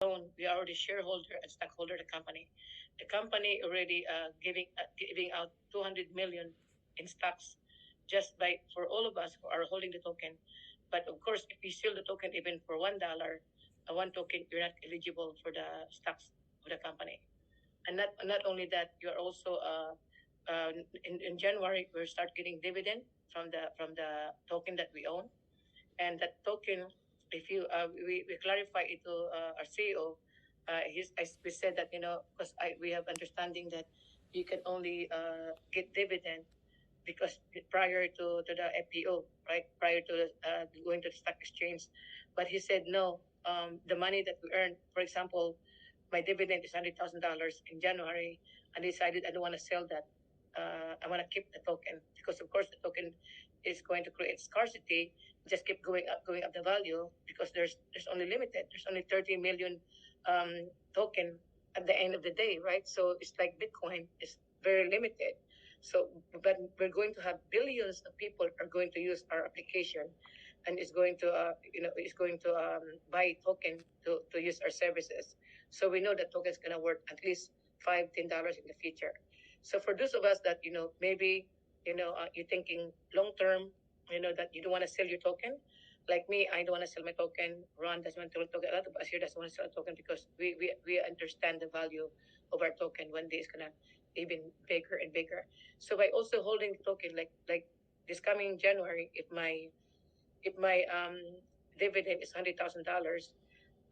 own, we are already shareholder and stockholder of the company. The company already giving out 200 million in stocks just by for all of us who are holding the token. But of course, if you sell the token even for $1, one token, you're not eligible for the stocks of the company. And not only that, you're also in January we start getting dividend from the token that we own, and that token, if you we clarify it to our CEO, we said that because we have understanding that you can only get dividend because prior to the FPO, right, prior to going to the stock exchange. But he said no. The money that we earn, for example, my dividend is $100,000 in January, and I decided I don't want to sell that. I want to keep the token because, of course, the token is going to create scarcity. Just keep going up the value because there's only limited. There's only 30 million token at the end of the day, right? So it's like Bitcoin is very limited. So, but we're going to have billions of people are going to use our application, and it's going to buy token to use our services. So we know that token is going to worth at least $5-10 in the future. So for those of us that maybe you're thinking long term, that you don't want to sell your token. Like me, I don't want to sell my token. Ron doesn't want to sell a token. A lot of us here doesn't want to sell a token because we understand the value of our token. One day it's gonna even bigger and bigger. So by also holding the token, like this coming January, if my dividend is $100,000,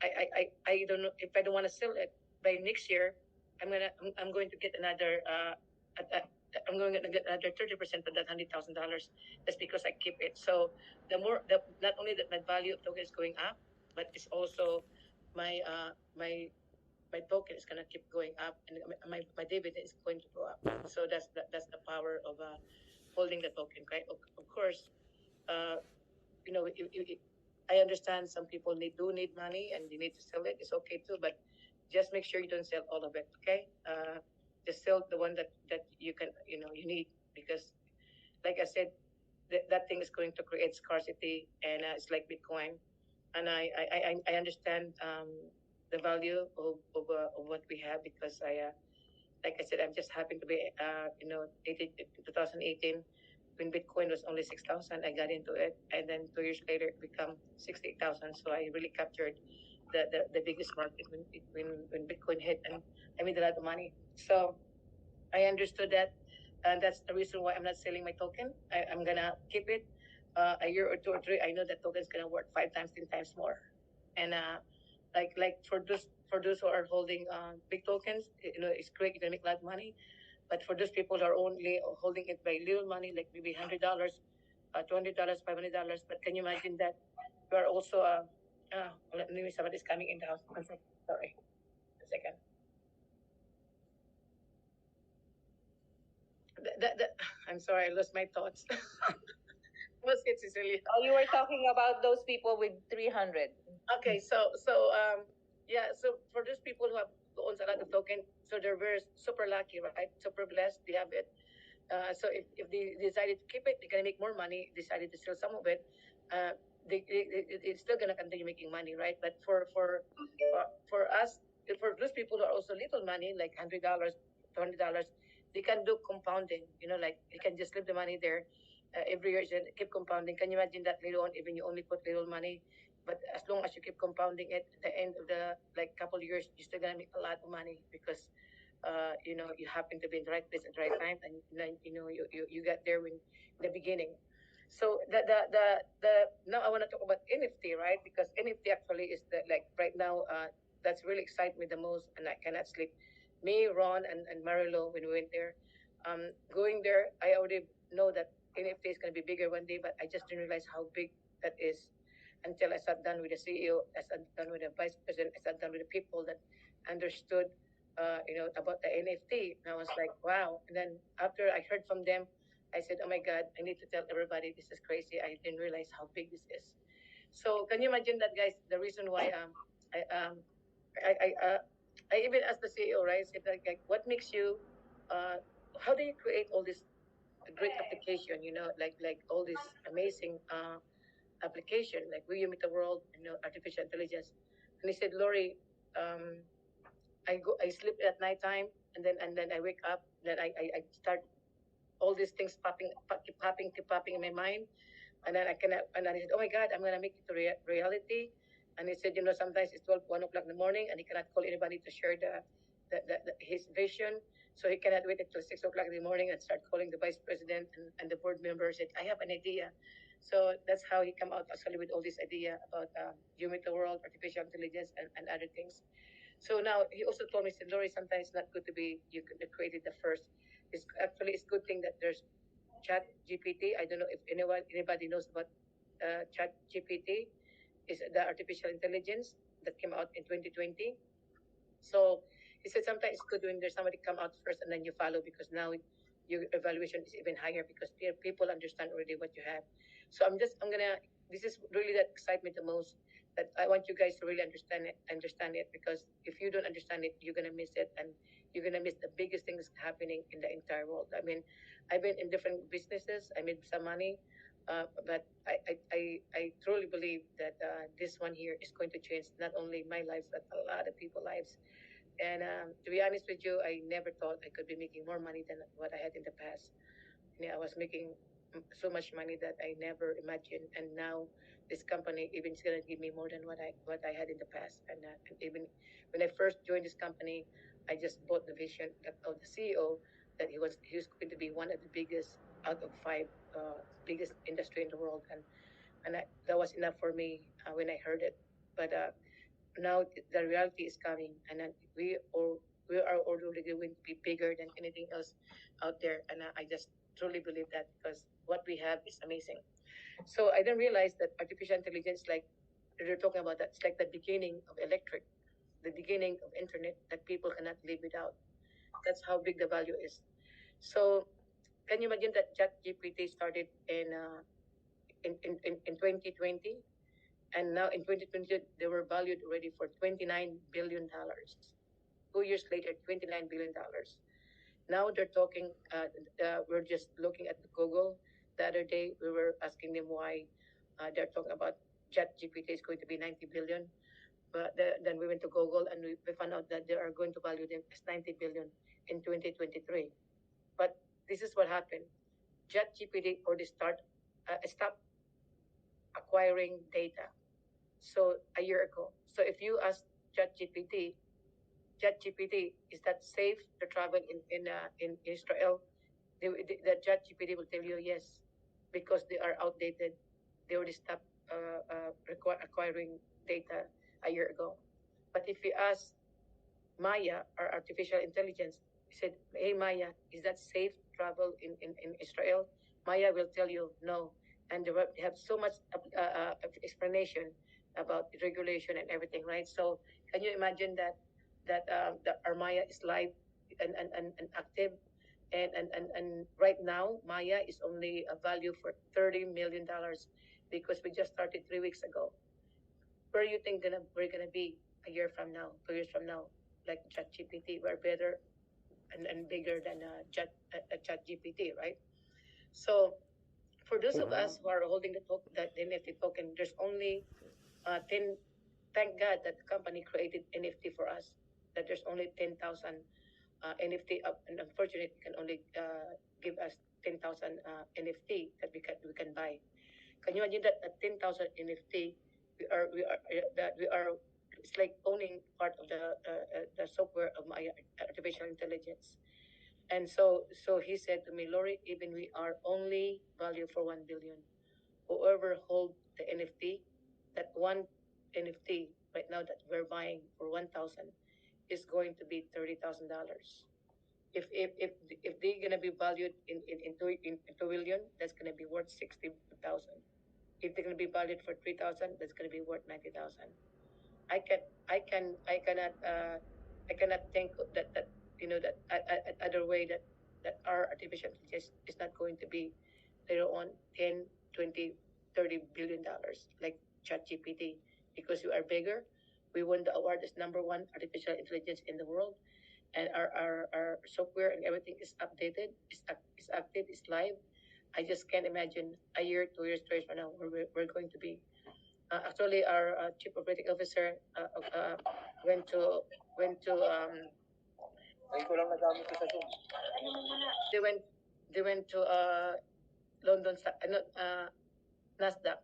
I don't know if I don't want to sell it by next year. I'm going to get another I'm going to get another 30% of that $100,000. That's because I keep it. So not only that my value of token is going up, but it's also my my token is going to keep going up, and my dividend is going to go up. So that's the power of holding the token, right? Of course, uh, I understand some people do need money and you need to sell it. It's okay too, but just make sure you don't sell all of it. Okay, just sell the one that you can you need, because like I said, that thing is going to create scarcity, and it's like Bitcoin, and I understand the value of what we have, because I like I said, I'm just happy to be 2018 when Bitcoin was only 6,000. I got into it, and then 2 years later it became 68,000. So I really captured the biggest market when Bitcoin hit, and I made a lot of money. So I understood that, and that's the reason why I'm not selling my token. I'm gonna keep it a year or two or three. I know that token is gonna work 5 times, 10 times more, and like for those who are holding big tokens, it's great. You can make a lot of money, but for those people who are only holding it by little money, like maybe $100, $200, $500, but can you imagine that you are also let me somebody's coming in the house. 1 second, sorry, 1 second. I'm sorry, I lost my thoughts. What's it, Cecilia? Oh, you were talking about those people with 300. Okay, yeah, so for those people who owns a lot of token, so they're very super lucky, right? Super blessed, they have it. So if they decided to keep it, they're gonna make more money. Decided to sell some of it, it's still gonna continue making money, right? But for us, for those people who are also little money, like $100, $200, they can do compounding. Like you can just leave the money there. Every year, you keep compounding. Can you imagine that later on, even you only put little money, but as long as you keep compounding it, at the end of the couple of years, you're still gonna make a lot of money, because you happen to be in the right place at the right time, and then you got there in the beginning. So the now I want to talk about NFT, right? Because NFT actually is the right now that's really excites me the most, and I cannot sleep. Me, Ron, and Marilo, when we went there, going there, I already know that NFT is going to be bigger one day, but I just didn't realize how big that is until I sat down with the CEO, I sat down with the vice president, I sat down with the people that understood about the NFT. And I was like, wow. And then after I heard from them, I said, oh my God, I need to tell everybody this is crazy. I didn't realize how big this is. So can you imagine that, guys? The reason why I I even asked the CEO, right? I said what makes you how do you create all this great application? Like all this amazing application, like will you meet the world? Artificial intelligence. And he said, Lori, I sleep at nighttime, and then I wake up. Then I start all these things keep popping in my mind, and then and then he said, "Oh my God, I'm gonna make it to reality." And he said, sometimes it's 1 o'clock in the morning, and he cannot call anybody to share his vision. So he cannot wait until 6 o'clock in the morning and start calling the vice president and the board members. Said, "I have an idea." So that's how he come out actually with all this idea about human the world, artificial intelligence, and other things. So now he also told me, said, "Lori, sometimes it's not good to be you created the first. It's good thing that there's Chat GPT. I don't know if anybody knows about Chat GPT. Is the artificial intelligence that came out in 2020. So he said sometimes it's good when there's somebody come out first and then you follow, because now your evaluation is even higher because people understand already what you have. So I'm gonna. This is really that excites me the most. That I want you guys to really understand it, because if you don't understand it, you're gonna miss it, and you're gonna miss the biggest things happening in the entire world. I mean, I've been in different businesses. I made some money, but I truly believe that this one here is going to change not only my life but a lot of people's lives. And to be honest with you, I never thought I could be making more money than what I had in the past. I was making so much money that I never imagined, and now this company even is gonna give me more than what I had in the past. And even when I first joined this company, I just bought the vision of the CEO that he was going to be one of the biggest out of five biggest industry in the world, and that was enough for me when I heard it. But now the reality is coming, and then we are already going to be bigger than anything else out there, and I just truly believe that, because what we have is amazing. So I didn't realize that artificial intelligence, like they're talking about, that it's like the beginning of electric, the beginning of internet that people cannot live without. That's how big the value is. So can you imagine that chat gpt started in 2020, and now in 2020 they were valued already for $29 billion. 2 years later, $29 billion. Now they're talking. We're just looking at the Google. The other day we were asking them why they're talking about Chat GPT is going to be 90 billion. But then we went to Google and we found out that they are going to value them as 90 billion in 2023. But this is what happened. Chat GPT already stopped acquiring data. So a year ago. So if you ask ChatGPT, ChatGPT, is that safe to travel in Israel? The ChatGPT will tell you yes, because they are outdated. They already stopped acquiring data a year ago. But if you ask MAIA, or artificial intelligence, said, "Hey MAIA, is that safe to travel in Israel?" MAIA will tell you no, and they have so much explanation about regulation and everything, right? So can you imagine that our MAIA is live and active, and right now MAIA is only a value for $30 million, because we just started 3 weeks ago. Where you think we're gonna be a year from now, 2 years from now? Like ChatGPT, we're better and bigger than ChatGPT, right? So for those of us who are holding that NFT token, there's only 10. Thank God that the company created NFT for us. That there's only 10,000 NFT up, and unfortunately, we can only give us 10,000 NFT that we can buy. Can you imagine that at 10,000 NFT, we are it's like owning part of the software of my artificial intelligence. And so he said to me, "Lori, even we are only value for 1 billion. Whoever hold the NFT, that one NFT right now that we're buying for 1,000 is going to be $30,000. If they're gonna be valued in 2 billion, that's gonna be worth 60,000. If they're gonna be valued for 3,000, that's gonna be worth 90,000. I can I cannot think that that other way that our artificial intelligence is not going to be later on 10, 20, $30 billion like ChatGPT, because we are bigger. We won the award as number one artificial intelligence in the world, and our software and everything is updated, is active, is live. I just can't imagine a year, 2 years, 3 years from now where we're going to be. Actually, our chief operating officer went to went to they went they went to London not Nasdaq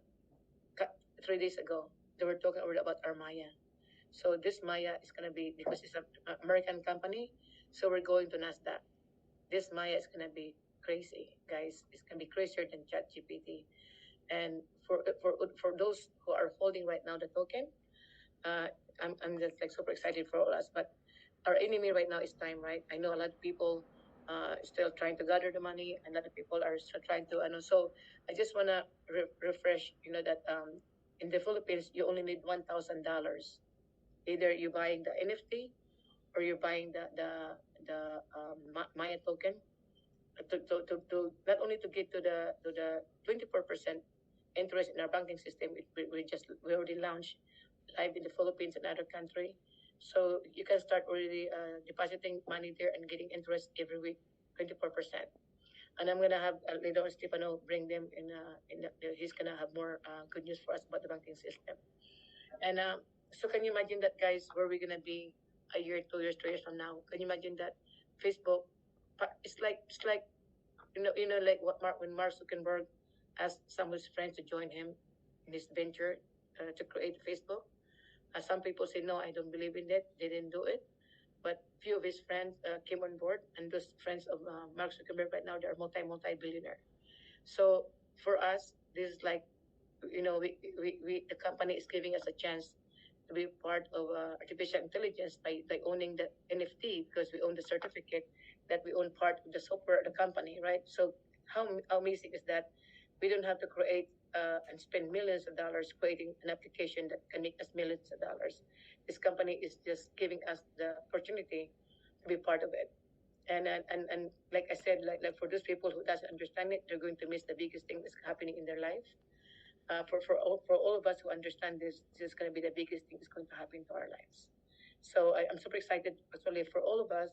3 days ago. They were talking already about our MAIA. So this MAIA is gonna be, because it's an American company, so we're going to Nasdaq. This MAIA is gonna be crazy, guys. It's gonna be crazier than ChatGPT. And for those who are holding right now the token, uh, I'm just like super excited for all us. But our enemy right now is time, right? I know a lot of people still trying to gather the money, and a lot of people are still trying to. And so I just wanna refresh, that in the Philippines you only need $1,000. Either you're buying the NFT or you're buying the Maya token to not only to get to the 24% interest in our banking system. We already launched live in the Philippines and other country, so you can start already depositing money there and getting interest every week, 24%. And I'm gonna have later on Stefano bring them he's gonna have more good news for us about the banking system. And so can you imagine that, guys, where we're gonna be a year, 2 years, 3 years from now? Can you imagine that Facebook? It's like like what when Mark Zuckerberg asked some of his friends to join him in his venture to create Facebook. Some people say no, I don't believe in that. They didn't do it, but few of his friends came on board, and those friends of Mark Zuckerberg right now they're multi billionaire. So for us, this is like the company is giving us a chance to be part of artificial intelligence by owning the NFT, because we own the certificate that we own part of the software of the company, right? So how amazing is that? We don't have to create and spend millions of dollars creating an application that can make us millions of dollars. This company is just giving us the opportunity to be part of it. And like I said, like for those people who doesn't understand it, they're going to miss the biggest thing that's happening in their life. For all of us who understand this is going to be the biggest thing that's going to happen to our lives. So I'm super excited. Actually, for all of us,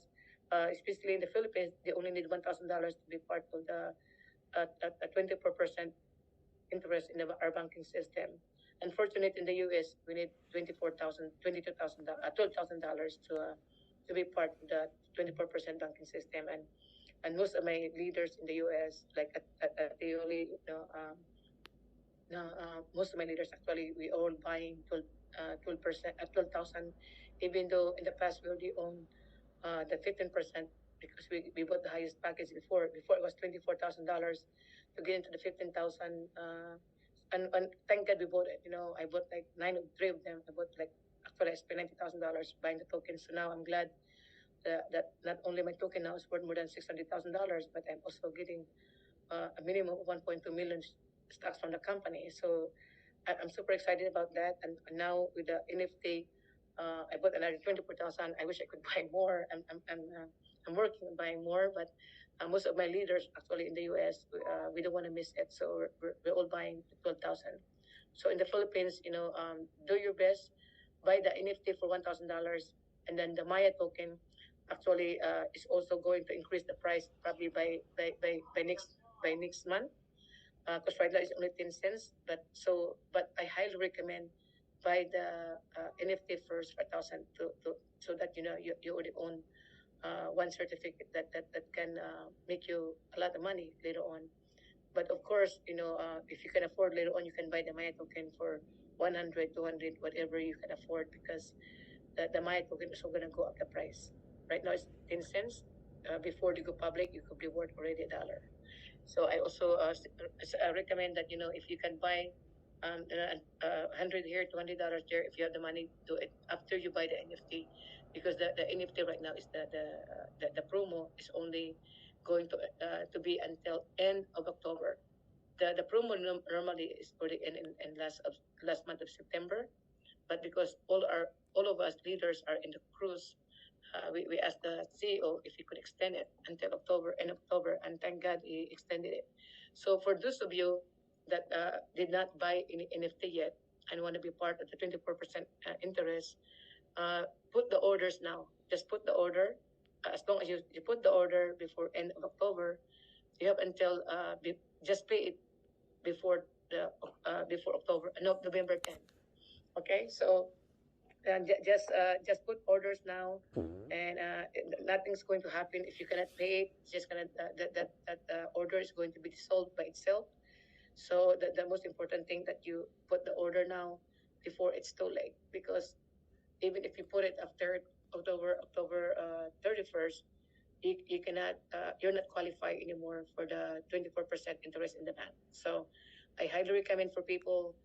especially in the Philippines, they only need $1,000 to be part of the 24% interest in our banking system. Unfortunately, in the U.S., we need $12,000 to be part of the 24% banking system. And most of my leaders in the U.S., like at the only, most of my leaders actually we all buying 12% at 12,000, even though in the past we already own the 15%, because we bought the highest package before. Before it was $24,000 to get into the 15,000. And thank God we bought it. I bought like three of them. I bought like actually I spent $90,000 buying the tokens. So now I'm glad that not only my token now is worth more than $600,000, but I'm also getting a minimum of 1.2 million stocks from the company. So I'm super excited about that. And now with the NFT, I bought another 24,000. I wish I could buy more. I'm working on buying more, but most of my leaders actually in the US, we don't want to miss it. So we're all buying 12,000. So in the Philippines, do your best, buy the NFT for $1,000, and then the Maya token actually is also going to increase the price probably by next month, because right now it's only 10 cents. But I highly recommend buy the NFT first for 1,000 to so that you already own one certificate that can make you a lot of money later on. But of course, if you can afford later on, you can buy the Maya token for 100, 200, whatever you can afford, because the Maya token is also going to go up the price. Right now it's 10 cents. Before they go public, you could be worth already $1. So I also recommend that if you can buy 100 here, $20 there, if you have the money, do it after you buy the NFT, because the NFT right now is the promo is only going to be until end of October. The promo normally is already in last month of September, but because all of us leaders are in the cruise, we asked the CEO if he could extend it until October, and thank God he extended it. So for those of you that did not buy any NFT yet and want to be part of the 24% interest, put the orders now. Just put the order. As long as you put the order before end of October, you have until just pay it before October, no, November 10th. Okay, so just put orders now, and nothing's going to happen if you cannot pay it. It's just gonna that order is going to be dissolved by itself. So the most important thing that you put the order now before it's too late, because even if you put it after October 31st, you cannot you're not qualified anymore for the 24% interest in the bank. So I highly recommend for people,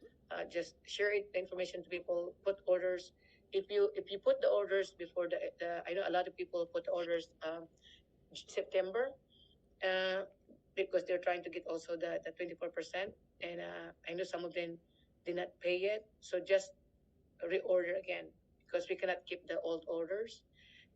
just share it, the information to people, put orders. If you put the orders before the I know a lot of people put orders September, uh, because they're trying to get also the 24%, and I know some of them did not pay yet, so just reorder again, because we cannot keep the old orders.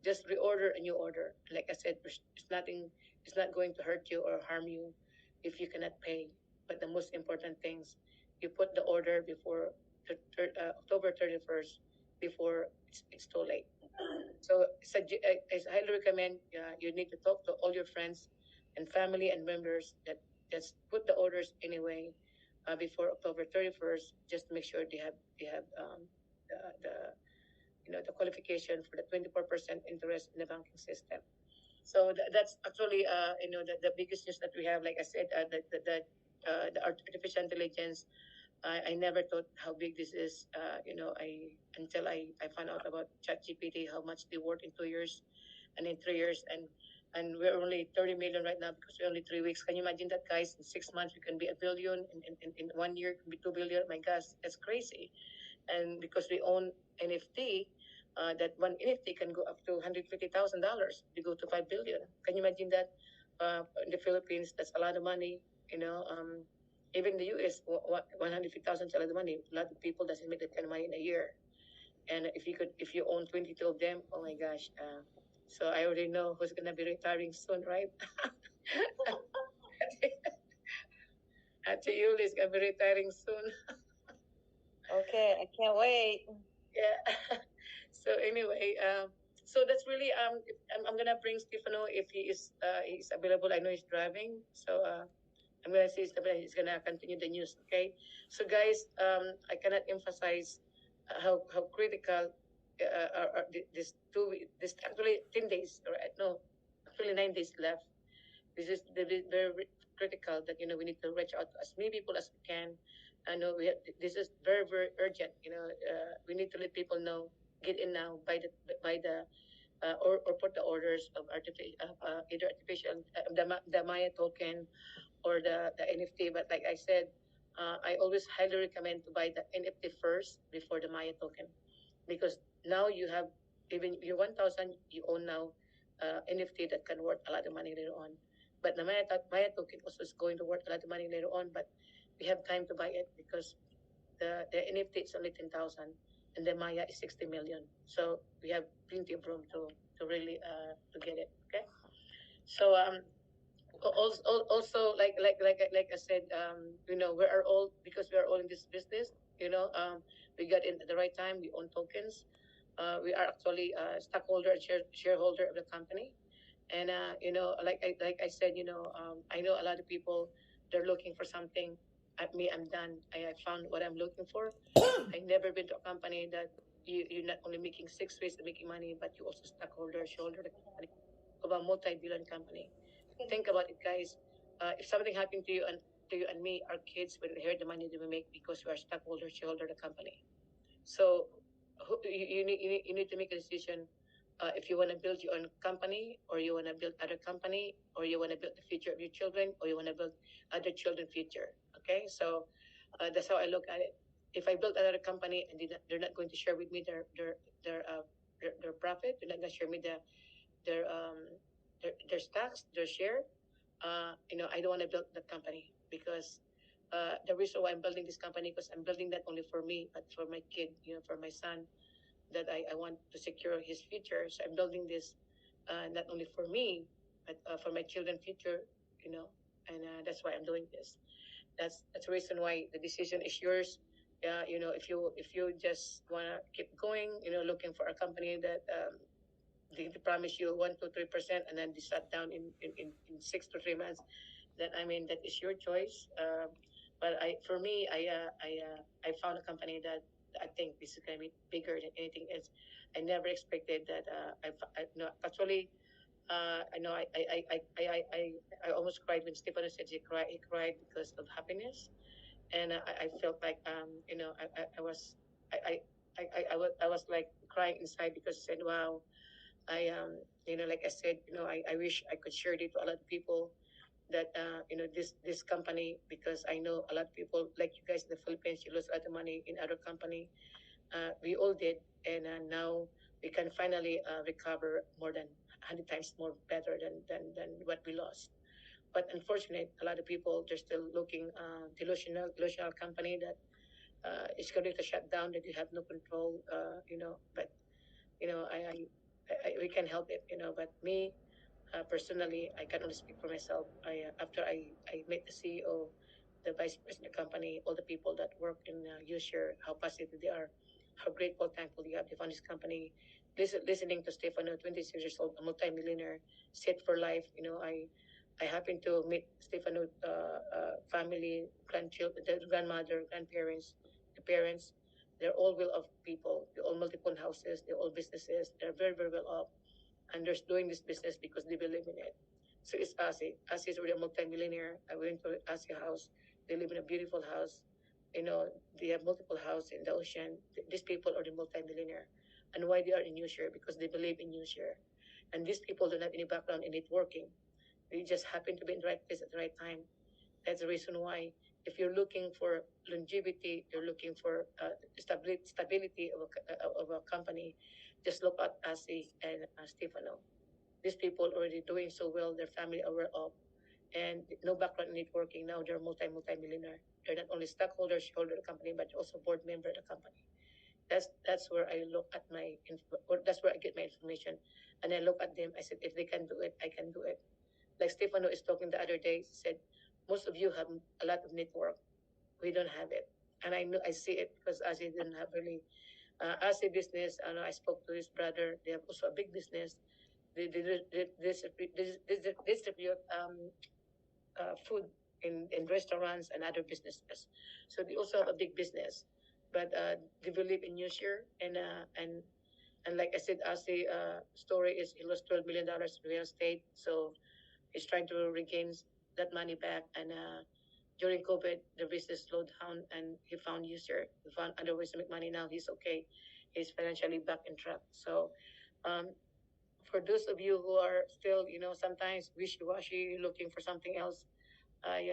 Just reorder a new order. Like I said, it's nothing. It's not going to hurt you or harm you if you cannot pay. But the most important things, you put the order before October 31st, before it's too late. So I highly recommend, you need to talk to all your friends and family and members that just put the orders anyway, before October 31st, just to make sure they have the the qualification for the 24% interest in the banking system. So that's actually the biggest news that we have. Like I said, the artificial intelligence. I never thought how big this is. I until I found out about ChatGPT, how much they worth in 2 years, and in 3 years, and we're only 30 million right now because we're only 3 weeks. Can you imagine that, guys? In 6 months, we can be a billion. In 1 year, it can be 2 billion. My gosh, that's crazy. And because we own NFT, that one NFT can go up to $150,000. We go to 5 billion. Can you imagine that? In the Philippines, that's a lot of money. Even in the US, 150,000 is a lot of money. A lot of people doesn't make that kind of money in a year. And if you own 22 of them, oh my gosh. So I already know who's gonna be retiring soon, right? Ate Yuli is gonna be retiring soon. Okay, I can't wait. Yeah. So anyway, so that's really I'm gonna bring Stefano if he's available. I know he's driving, so I'm gonna see Stefano. He's gonna continue the news. Okay. So guys, I cannot emphasize how critical this actually 10 days, right? No, actually 9 days left. This is very critical that we need to reach out to as many people as we can. I know this is very urgent. We need to let people know, get in now, by the or put the orders of either artificial the Maya token or the NFT. But like I said, I always highly recommend to buy the NFT first before the Maya token, because now you have, even your 1,000 you own now, NFT that can worth a lot of money later on. But the Maya token also is going to worth a lot of money later on, but we have time to buy it because the NFT is only 10,000 and the Maya is 60 million. So we have plenty of room to really to get it. Okay. So also like I said, we are all, because we are all in this business. We got in at the right time. We own tokens. We are actually a stockholder and shareholder of the company. And like I said, I know a lot of people, they're looking for something. At me, I'm done. I found what I'm looking for. I never been to a company that you're not only making 6 ways of making money, but you also stockholder, shareholder the company of a multi-billion company. Think about it, guys. If something happened to you and me, our kids will inherit the money that we make because we are stockholder, shareholder the company. So you need to make a decision, if you want to build your own company, or you want to build other company, or you want to build the future of your children, or you want to build other children's future. Okay, so that's how I look at it. If I build another company and they're not going to share with me their profit, they're not going to share me their stocks, their share. I don't want to build that company, because the reason why I'm building this company, because I'm building that only for me, but for my kid, for my son, that I want to secure his future. So I'm building this, not only for me, but for my children's future, and that's why I'm doing this. That's the reason why the decision is yours. If you just wanna keep going, looking for a company that they promise you 1 to 3%, and then they shut down in 6 to 3 months, then I mean that is your choice. But for me, I found a company that I think this is going to be bigger than anything else. I never expected that. No, actually, I know I almost cried when Stefano said he cried because of happiness, and I felt like I was I, I was like crying inside because I said, wow, I like I said, I wish I could share it to a lot of people that this company, because I know a lot of people like you guys in the Philippines, you lose a lot of money in other company. We all did, and now we can finally recover more than 100 times more better than what we lost. But unfortunately, a lot of people, they're still looking delusional company that is going to shut down, that you have no control. But you know, we can help it. But me, personally, I can only speak for myself. After I met the CEO, the vice president of the company, all the people that work in Ushare, how positive they are, how grateful, thankful they are. They found this company. Listening to Stefano, 26 years old, a multimillionaire, set for life. I happened to meet Stefano family, grandchildren, the grandmother, grandparents, the parents. They're all well off people. They all multiple houses. They're all businesses. They're very, very well off, and they're doing this business because they believe in it. So it's Asi. Asi is already a multimillionaire. I went to Asi house. They live in a beautiful house. They have multiple houses in the ocean. These people are the multimillionaire. And why they are in New Share? Because they believe in New Share. And these people don't have any background in networking. They just happen to be in the right place at the right time. That's the reason why, if you're looking for longevity, you're looking for stability of a company, just look at Asi and Stefano. These people already doing so well. Their family are well off, and no background in networking. Now they're multi-millionaire. They're not only stockholders, shareholder of the company, but also board member of the company. That's where I look at that's where I get my information, and I look at them. I said, if they can do it, I can do it. Like Stefano is talking the other day, he said, most of you have a lot of network. We don't have it. And I see it because Asi didn't have really Asi business. I spoke to his brother. They have also a big business. They distribute food in restaurants and other businesses. So they also have a big business. But they believe in New Year, and like I said, Asi story is he lost $12 million in real estate. So he's trying to regain that money back. And during COVID, the business slowed down, and he found user. He found other ways to make money. Now he's okay. He's financially back in track. So, um, for those of you who are still, sometimes wishy-washy, looking for something else, I,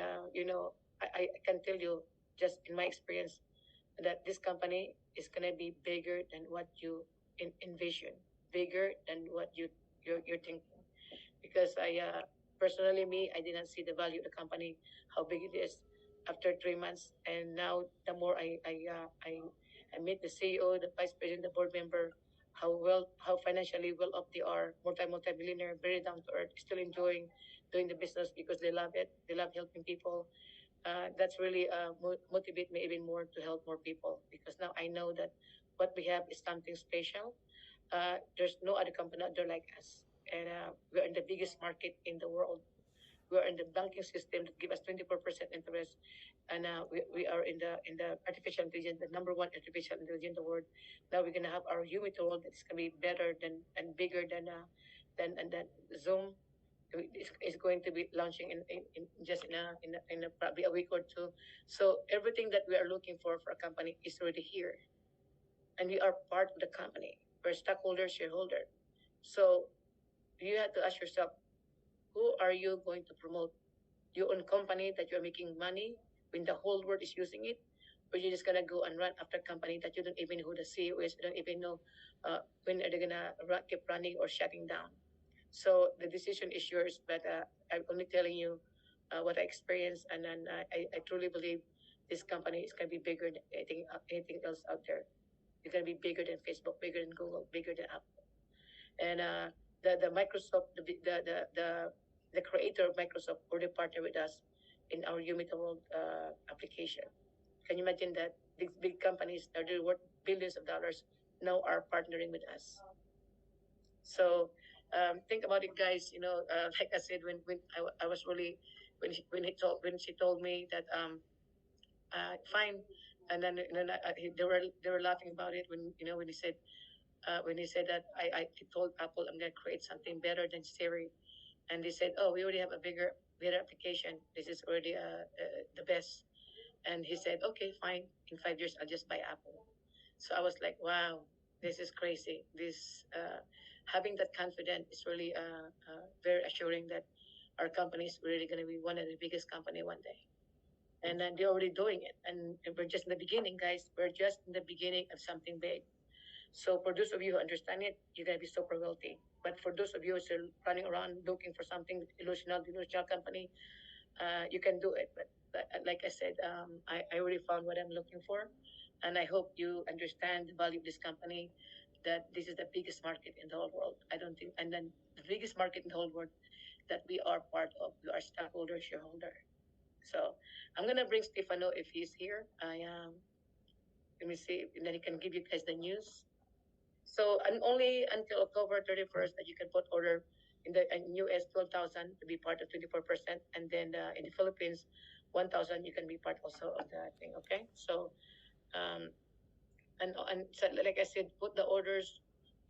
I can tell you, just in my experience, that this company is gonna be bigger than what you envision, bigger than what you're thinking, because I personally, me, I didn't see the value of the company, how big it is after 3 months. And now the more I meet the CEO, the vice president, the board member, how financially well up they are, multi-millionaire, very down to earth, still enjoying doing the business because they love it. They love helping people. That's really motivate me even more to help more people, because now I know that what we have is something special. There's no other company out there like us, and we're in the biggest market in the world. We're in the banking system that give us 24% interest, and we are in the artificial intelligence, the number one artificial intelligence in the world. Now we're gonna have our human world that's gonna be better than and bigger than Zoom. Is going to be launching in just in a probably a week or two. So everything that we are looking for a company is already here, and we are part of the company. We're stockholder, shareholder. So you have to ask yourself, who are you going to promote? Your own company that you're making money when the whole world is using it, or you're just gonna go and run after a company that you don't even know who the CEO is, you don't even know when are they gonna keep running or shutting down. So the decision is yours, but I'm only telling you what I experienced, and then I truly believe this company is going to be bigger than anything else out there. It's going to be bigger than Facebook, bigger than Google, bigger than Apple. And the Microsoft, the creator of Microsoft already partnered with us in our Umita World application. Can you imagine that these big companies that are worth billions of dollars now are partnering with us? So think about it, guys. Like I said, when I was really when she told me that fine, And then they were laughing about it when when he said that I told Apple I'm gonna create something better than Siri, and they said, oh, we already have a better application. This is already the best. And he said, okay, fine. In 5 years, I'll just buy Apple. So I was like, wow, this is crazy. This having that confidence is really very assuring that our company is really going to be one of the biggest company one day. And then they're already doing it, and we're just in the beginning, guys. We're just in the beginning of something big. So for those of you who understand it, you're gonna be super wealthy. But for those of you who are still running around looking for something delusional company, you can do it. But like I said, I already found what I'm looking for, and I hope you understand the value of this company. That this is the biggest market in the whole world. I don't think, and then the biggest market in the whole world that we are part of. We are stockholder, shareholder. So I'm gonna bring Stefano if he's here. Let me see, and then he can give you guys the news. So and only until October 31st that you can put order in the US 12,000 to be part of 24%, and then in the Philippines 1,000 you can be part also of the thing. Okay, so um, and so, like I said, put the orders.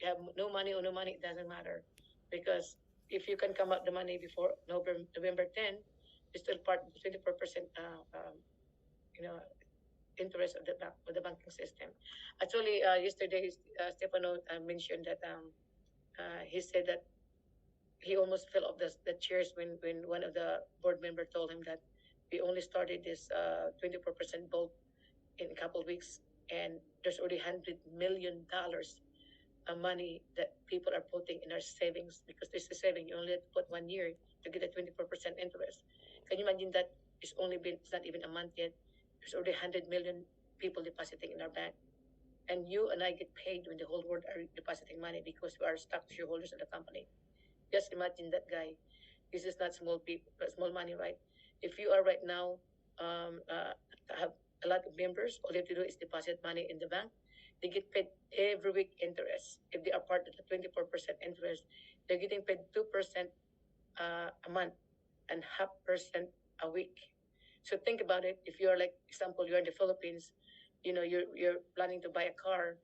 You have no money or no money, it doesn't matter, because if you can come up the money before November 10, you're still part of the 24%. You know, interest of the banking system. Actually, yesterday, Stefano mentioned that he said that he almost fell off the chairs when one of the board member told him that we only started this 24% bulk in a couple of weeks, and there's already $100 million of money that people are putting in our savings, because this is saving. You only have to put 1 year to get a 24% interest. Can you imagine that? It's not even a month yet. There's already 100 million people depositing in our bank, and you and I get paid when the whole world are depositing money because we are stock shareholders of the company. Just imagine that, guy. This is not small people, small money, right? If you are right now have a lot of members, all you have to do is deposit money in the bank. They get paid every week interest. If they are part of the 24% interest, they're getting paid 2% a month and 0.5% a week. So think about it. If you're like example, you're in the Philippines, you're planning to buy a car.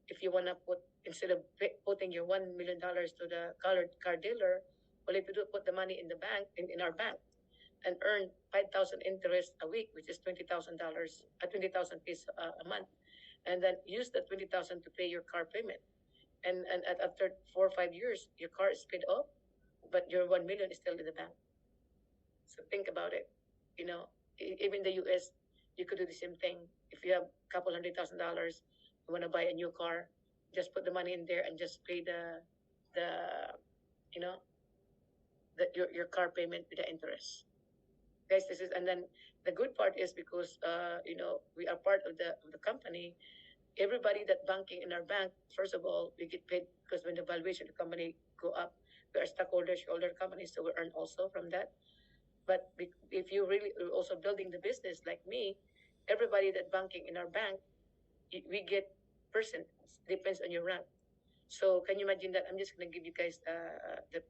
If you wanna put, instead of putting your $1 million to the car dealer, all you have to do is put the money in the bank, in our bank, and earn 5,000 interest a week, which is $20,000, 20,000 pesos a month, and then use that 20,000 to pay your car payment. And after 4 or 5 years, your car is paid off, but your 1 million is still in the bank. So think about it. Even in the US, you could do the same thing. If you have a couple $100,000, you want to buy a new car, just put the money in there and just pay the you know your car payment with the interest. Guys, this is, and then the good part is because we are part of the company. Everybody that banking in our bank, first of all, we get paid because when the valuation of the company go up, we are stockholders, shareholder company, so we earn also from that. But if you really are also building the business like me, everybody that banking in our bank, we get percent, depends on your rank. So can you imagine that? I'm just going to give you guys the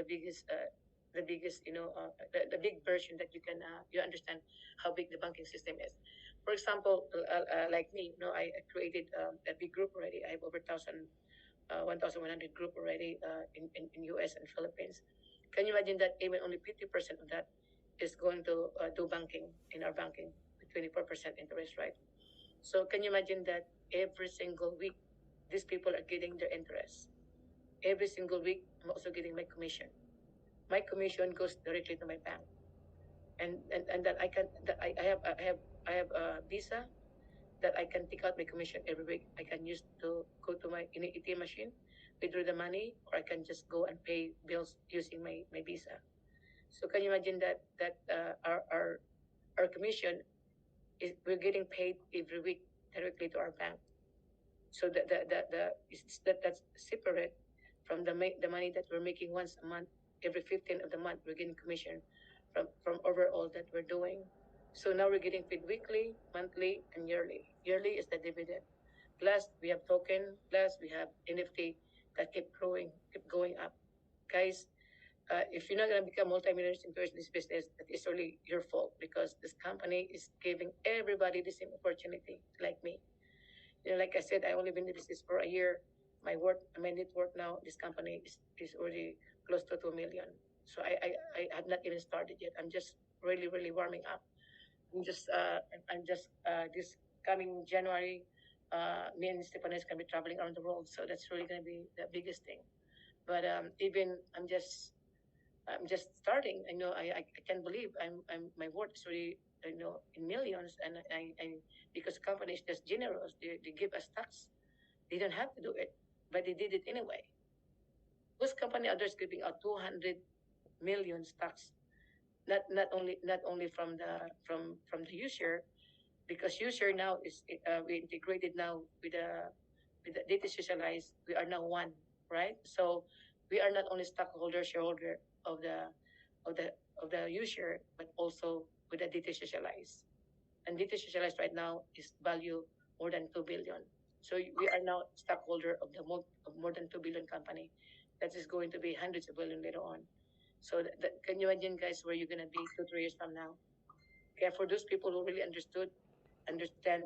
biggest, the big version that you understand how big the banking system is. For example, like me, I created a big group already. I have over 1,100 group already in US and Philippines. Can you imagine that even only 50% of that is going to do banking in our banking with 24% interest rate? So can you imagine that every single week, these people are getting their interest. Every single week, I'm also getting my commission. My commission goes directly to my bank, and that I have a Visa that I can take out my commission every week. I can use to go to my ATM machine, withdraw the money, or I can just go and pay bills using my Visa. So can you imagine that our commission is, we're getting paid every week directly to our bank. So that's separate from the money that we're making once a month. Every 15th of the month, we're getting commission from overall that we're doing. So now we're getting paid weekly, monthly, and yearly. Yearly is the dividend. Plus we have token. Plus we have NFT that keep growing, keep going up. Guys, if you're not going to become multimillionaires in this business, that is really your fault, because this company is giving everybody the same opportunity, like me. Like I said, I only been in business for a year. My net worth now, this company is already close to 2 million. So I have not even started yet. I'm just really, really warming up. I'm just this coming January, me and Stefanes can be traveling around the world. So that's really going to be the biggest thing. But even I'm just starting. I can't believe I'm my worth is already in millions, and I because companies just generous. They give us tax. They don't have to do it, but they did it anyway. Whose company others giving out 200 million stocks? Not only from the user, because user now is we integrated now with the data socialized. We are now one, right? So we are not only stockholder shareholder of the of the user, but also with the data socialized. And data socialized right now is value more than 2 billion. So we are now stockholder of of more than 2 billion company. That is going to be hundreds of billion later on. So can you imagine, guys, where you're gonna be 2 3 years from now? Okay, for those people who really understand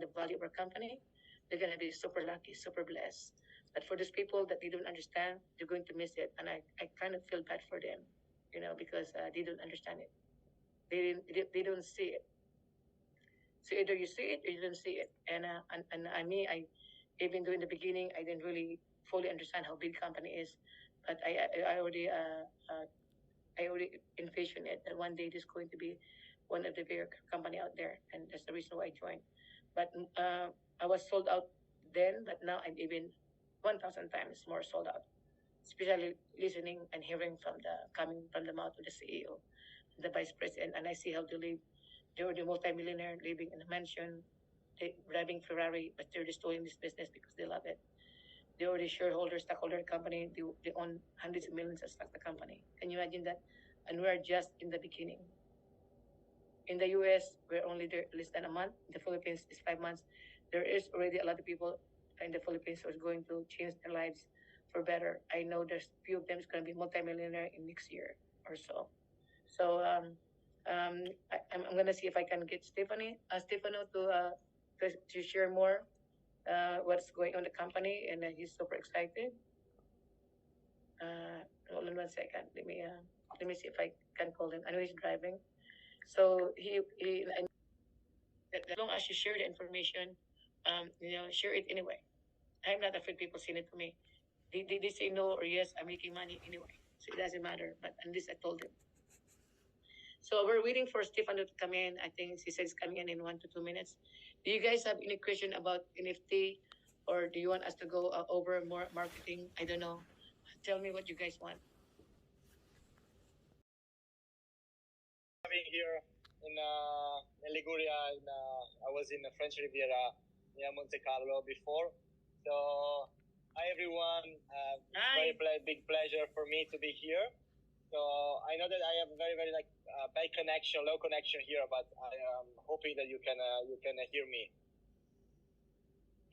the value of our company, they're gonna be super lucky, super blessed. But for those people that they don't understand, they're going to miss it, and I kind of feel bad for them, because they don't understand it. They don't see it. So either you see it or you don't see it. And I mean, even though in the beginning I didn't really fully understand how big company is, but I already envision it that one day there's going to be one of the bigger company out there, and that's the reason why I joined. But I was sold out then, but now I'm even 1,000 times more sold out. Especially listening and hearing from the coming from the mouth of the CEO, the vice president, and I see how they live. They were the multimillionaire living in a mansion, driving Ferrari, but they're just doing this business because they love it. They already shareholders, stockholder company. They own hundreds of millions of stock the company. Can you imagine that? And we're just in the beginning. In the US, we're only there less than a month. In the Philippines, it's 5 months. There is already a lot of people in the Philippines who are going to change their lives for better. I know there's few of them is going to be multimillionaire in next year or so. So I'm going to see if I can get Stefano to share more what's going on in the company, and he's super excited. Hold on 1 second. Let me see if I can call him. I know he's driving. So as long as you share the information, share it anyway. I'm not afraid people send it to me. They say no or yes, I'm making money anyway. So it doesn't matter. But at least I told them. So we're waiting for Stefano to come in. I think he says coming in 1 to 2 minutes. Do you guys have any question about NFT, or do you want us to go over more marketing? I don't know. Tell me what you guys want. Having here in Liguria, I was in the French Riviera near Monte Carlo before. So, hi everyone. Hi. Very big pleasure for me to be here. So I know that I have a very bad connection, low connection here, but I am hoping that you can hear me.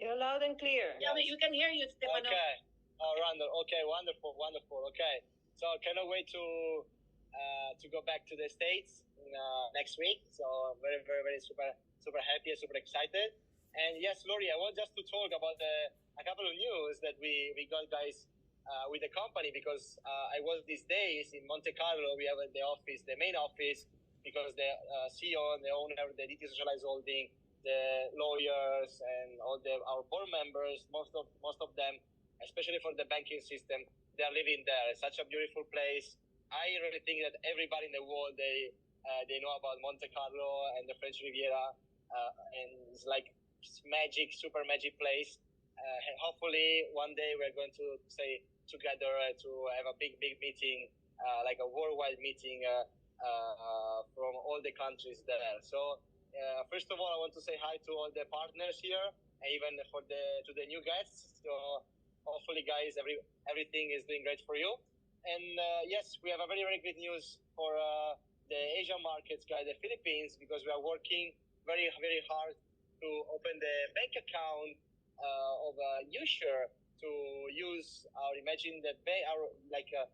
You're loud and clear. Yeah, you can hear you, Stefano. Okay. Oh, Randall. Okay, wonderful. Okay. So cannot wait to go back to the States next week. So very super happy and super excited. And yes, Lori, I want just to talk about a couple of news that we got, guys, with the company, because I was these days in Monte Carlo. We have the main office, because the CEO and the owner, the DT Socialized Holding, the lawyers and all our board members, most of them, especially for the banking system, they are living there. It's such a beautiful place. I really think that everybody in the world they know about Monte Carlo and the French Riviera, and it's like magic, super magic place. Hopefully one day we're going to stay together to have a big meeting, like a worldwide meeting from all the countries there. So first of all, I want to say hi to all the partners here, and even to the new guests. So hopefully, guys, everything is doing great for you. And yes, we have a very good news for the Asian markets, guys, the Philippines, because we are working very hard to open the bank account of user to to use our imagine the our like a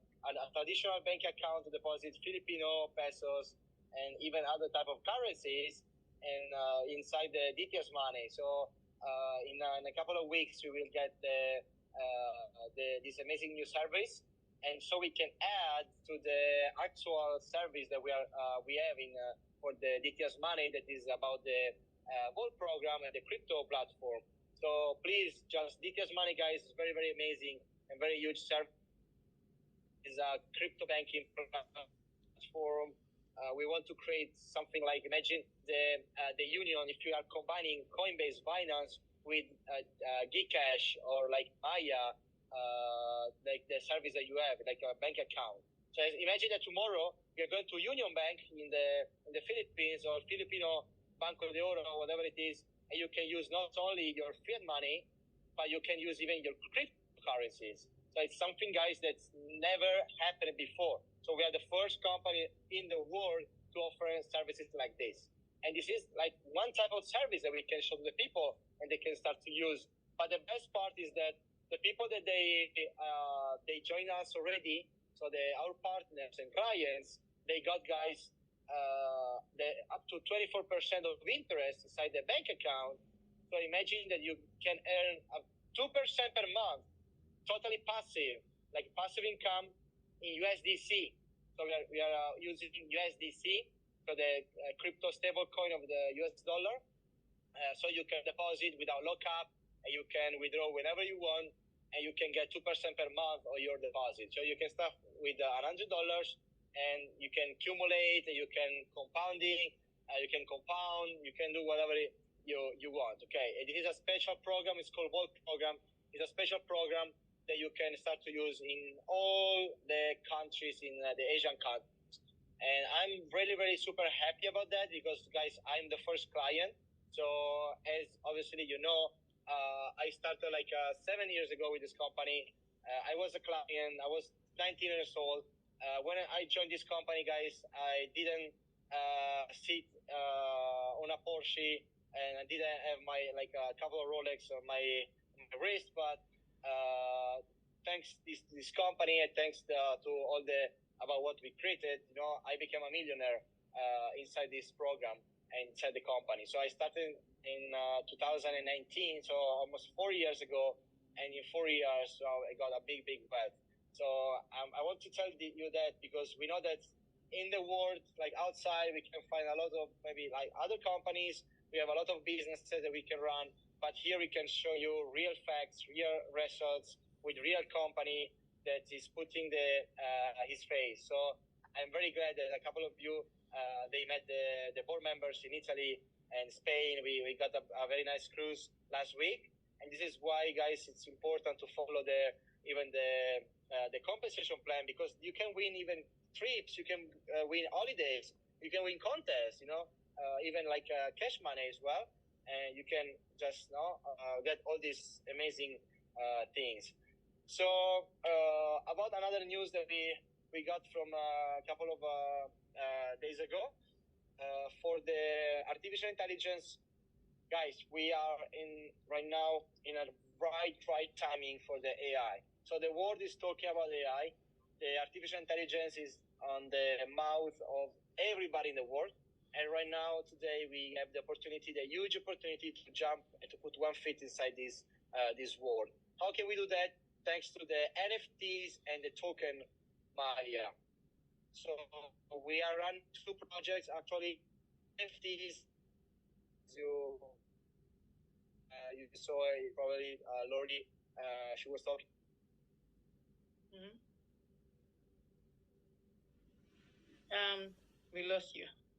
traditional bank account to deposit Filipino pesos and even other type of currencies and inside the DTS money. So in a couple of weeks we will get this amazing new service, and so we can add to the actual service that we have in for the DTS money, that is about the Vault program and the crypto platform. So please, just DTS money, guys, is very amazing and very huge service. Is a crypto banking platform. We want to create something like, imagine the union, if you are combining Coinbase, Binance with Gcash or like MAIA, like the service that you have, like a bank account. So imagine that tomorrow you're going to Union Bank in the Philippines or Filipino Banco de Oro or whatever it is, and you can use not only your fiat money, but you can use even your cryptocurrencies. So it's something, guys, that's never happened before. So we are the first company in the world to offer services like this. And this is like one type of service that we can show to the people and they can start to use. But the best part is that the people that they join us already, so our partners and clients, they got, guys, up to 24% of interest inside the bank account. So imagine that you can earn 2% per month, totally passive, like passive income in USDC. So we are using USDC, so the crypto stable coin of the US dollar. So you can deposit without lockup, and you can withdraw whenever you want, and you can get 2% per month on your deposit. So you can start with $100, and you can accumulate, and you can compounding, you can compound, you can do whatever you want. Okay, and this is a special program. It's called Vault program. It's a special program that you can start to use in all the countries in the Asian countries. And I'm really super happy about that because, guys, I'm the first client. So as obviously you know, I started like 7 years ago with this company. I was a client. I was 19 years old. When I joined this company, guys, I didn't sit on a Porsche, and I didn't have my like a couple of Rolex on my wrist, but thanks this company and thanks to all the about what we created, you know, I became a millionaire inside this program and inside the company. So I started in 2019, so almost 4 years ago, and in 4 years I got a big wealth. So I want to tell you that because we know that in the world, like outside, we can find a lot of maybe like other companies. We have a lot of businesses that we can run, but here we can show you real facts, real results with real company that is putting his face. So I'm very glad that a couple of you they met the board members in Italy and Spain. We got a very nice cruise last week, and this is why, guys, it's important to follow even the compensation plan, because you can win even trips, you can win holidays, you can win contests, you know, even like cash money as well, and you can just get all these amazing things. So about another news that we got from a couple of days ago, for the artificial intelligence, guys, we are right now in a right timing for the AI. So the world is talking about AI. The artificial intelligence is on the mouth of everybody in the world. And right now, today, we have the huge opportunity to jump and to put 1 foot inside this world. How can we do that? Thanks to the NFTs and the token MAIA. So we are running 2 projects, actually. NFTs, you saw probably Lori, she was talking. We lost you.